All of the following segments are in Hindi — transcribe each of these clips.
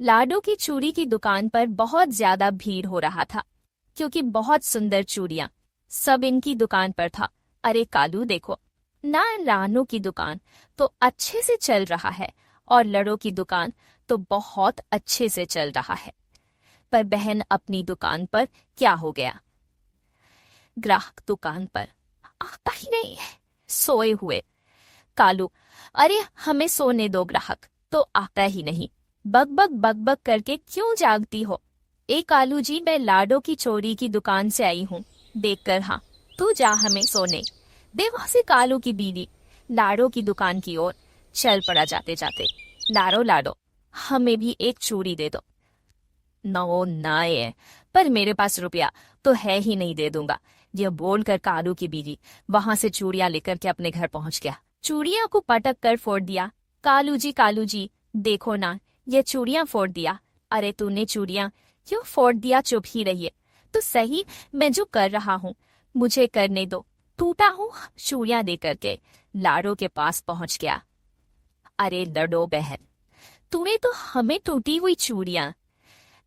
लाडो की चूड़ी की दुकान पर बहुत ज्यादा भीड़ हो रहा था क्योंकि बहुत सुंदर चूड़ियां सब इनकी दुकान पर था। अरे कालू देखो ना, रानू की दुकान तो अच्छे से चल रहा है और लड़ो की दुकान तो बहुत अच्छे से चल रहा है, पर बहन अपनी दुकान पर क्या हो गया? ग्राहक दुकान पर आता ही नहीं है, सोए हुए। कालू, अरे हमें सोने दो, ग्राहक तो आता ही नहीं, बक बक करके क्यों जागती हो? ए कालू जी, मैं लाडो की चोरी की दुकान से आई हूँ, देखकर हाँ, तू जा हमें सोने दे। वहां से कालू की बीवी लाडो की दुकान की ओर चल पड़ा जाते जाते। लाडो लाडो, हमें भी एक चूड़ी दे दो। नो ना ये, पर मेरे पास रुपया तो है ही नहीं, दे दूंगा। यह बोलकर कालू की बीवी वहां से चूड़ियां लेकर के अपने घर पहुंच गया। चूड़ियां को पटक कर फोड़ दिया। कालू जी देखो ना, ये चूड़ियां फोड़ दिया। अरे तूने चूड़ियां क्यों फोड़ दिया? चुप ही रहिए तो सही, मैं जो कर रहा हूँ मुझे करने दो। टूटा हूँ चूड़ियां दे करके लाडो के पास पहुंच गया। अरे लड़ो बहन, तूने तो हमें टूटी हुई चूड़ियां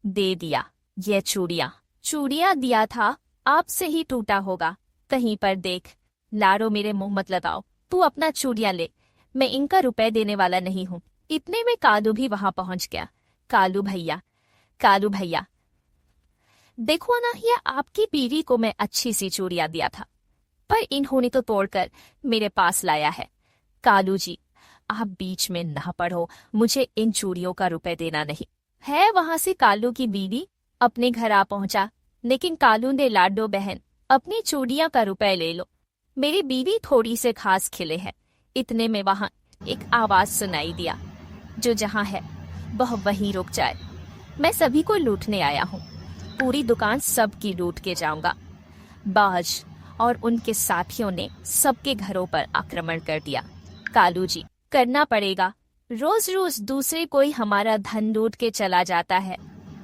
दे दिया। ये चूड़ियां दिया था, आपसे ही टूटा होगा कहीं पर। देख लाडो, मेरे मुंह मत लगाओ, तू अपना चूड़ियां ले, मैं इनका रुपए देने वाला नहीं हूँ। इतने में कालू भी वहां पहुंच गया। कालू भैया देखो ना, ये आपकी बीवी को मैं अच्छी सी चूड़ियां दिया था, पर इन्होंने तो तोड़कर मेरे पास लाया है। कालू जी, आप बीच में ना पड़ो, मुझे इन चूड़ियों का रुपए देना नहीं है। वहां से कालू की बीवी अपने घर आ पहुंचा, लेकिन कालू ने लाडो बहन अपनी चूड़ियां का रुपए ले लो, मेरी बीवी थोड़ी से खास खिले हैं। इतने में वहां एक आवाज सुनाई दिया, जो जहां है वह वहीं रुक जाए, मैं सभी को लूटने आया हूँ, पूरी दुकान सबकी लूट के जाऊंगा। बाज और उनके साथियों ने सबके घरों पर आक्रमण कर दिया। कालू जी, करना पड़ेगा, रोज रोज दूसरे कोई हमारा धन लूट के चला जाता है।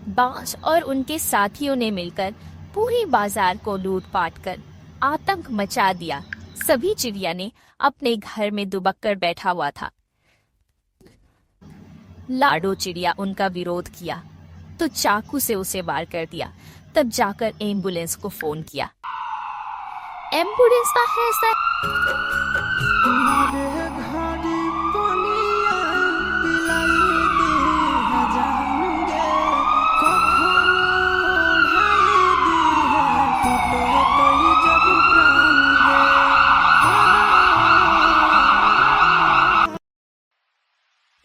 बाज और उनके साथियों ने मिलकर पूरी बाजार को लूट पाट कर आतंक मचा दिया। सभी चिड़िया ने अपने घर में दुबक कर बैठा हुआ था। लाडो चिड़िया उनका विरोध किया तो चाकू से उसे वार कर दिया। तब जाकर एम्बुलेंस को फोन किया। एम्बुलेंस का है सर।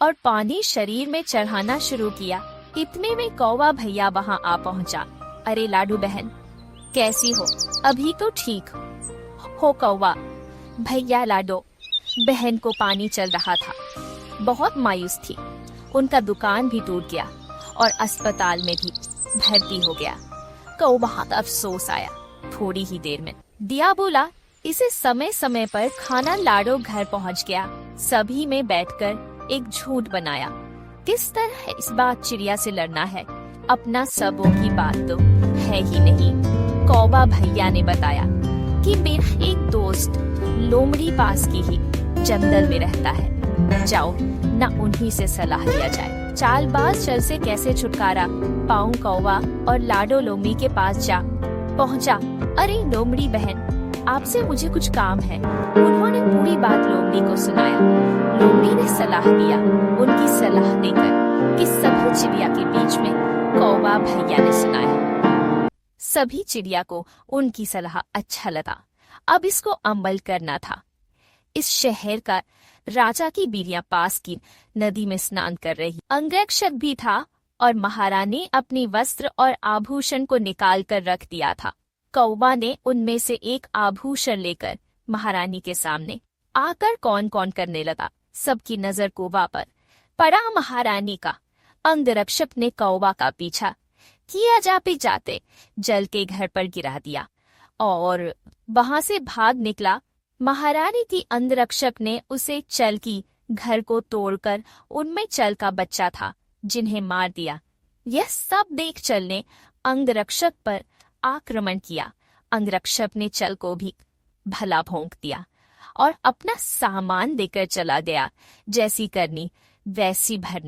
और पानी शरीर में चढ़ाना शुरू किया। इतने में कौवा भैया वहां आ पहुंचा। अरे लाडू बहन, कैसी हो? अभी तो ठीक हो कौवा भैया? लाडो बहन को पानी चल रहा था, बहुत मायूस थी। उनका दुकान भी टूट गया और अस्पताल में भी भर्ती हो गया। कौवा बहुत अफसोस आया। थोड़ी ही देर में दिया बोला, इसे समय समय पर खाना। लाडो घर पहुंच गया। सभी में बैठकर एक झूठ बनाया। किस तरह इस बात चिड़िया से लड़ना है, अपना सबों की बात तो है ही नहीं। कौवा भैया ने बताया कि मेरा एक दोस्त लोमड़ी पास की ही जंगल में रहता है, जाओ ना उन्हीं से सलाह लिया जाए। चालबाज चल से कैसे छुटकारा पाऊं? कौवा और लाडो लोमड़ी के पास जा पहुंचा। अरे लोमड़ी बहन, आपसे मुझे कुछ काम है। उन्होंने पूरी बात लोमड़ी को सुनाया। लोमड़ी ने सलाह दिया। उनकी सलाह देकर कि सभी चिड़िया के बीच में कौवा भैया ने सुनाया। सभी चिड़िया को उनकी सलाह अच्छा लगा। अब इसको अमल करना था। इस शहर का राजा की बीवियां पास की नदी में स्नान कर रही। अंगरक्षक भी था और महारानी अपनी वस्त्र और आभूषण को निकाल कर रख दिया था। कौवा ने उनमें से एक आभूषण लेकर महारानी के सामने आकर कौन कौन करने लगा। सबकी नजर कौवा पर पड़ा। महारानी का अंगरक्षक ने कौवा का पीछा किया, जाते जल के घर पर गिरा दिया और वहां से भाग निकला। महारानी की अंगरक्षक ने उसे चल की घर को तोड़कर उनमें चल का बच्चा था जिन्हें मार दिया। यह सब देख चल ने अंगरक्षक पर आक्रमण किया। अंगरक्षक ने चल को भी भला भोंक दिया और अपना सामान देकर चला गया। जैसी करनी वैसी भरनी।